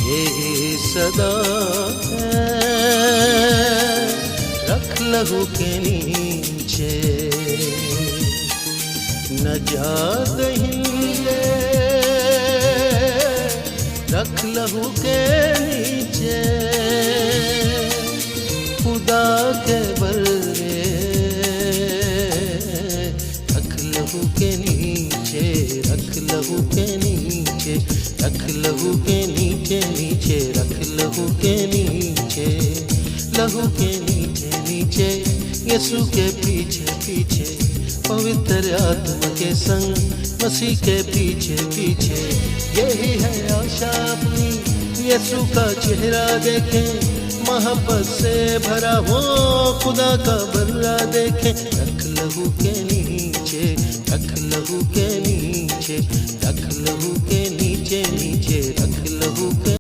यही सदा है, रख लहू के नीचे न जा दहिले, रख लहू के नीचे खुदा के बल्ले, रख लहू के नीचे, रख लहू के नीचे, रख लहू के नीचे नीचे, रख लहू के नीचे, लहू के नीचे नीचे, यीशु के पीछे पीछे, पवित्र आत्मा के संग मसीह के पीछे पीछे। यही है आशा अपनी, यीशु का चेहरा देखे, मोहब्बत से भरा हो खुदा का बर्रा देखे। रख लहू के नीचे, रख लहू के नीचे, रख लहू के नीचे नीचे, रख लहू के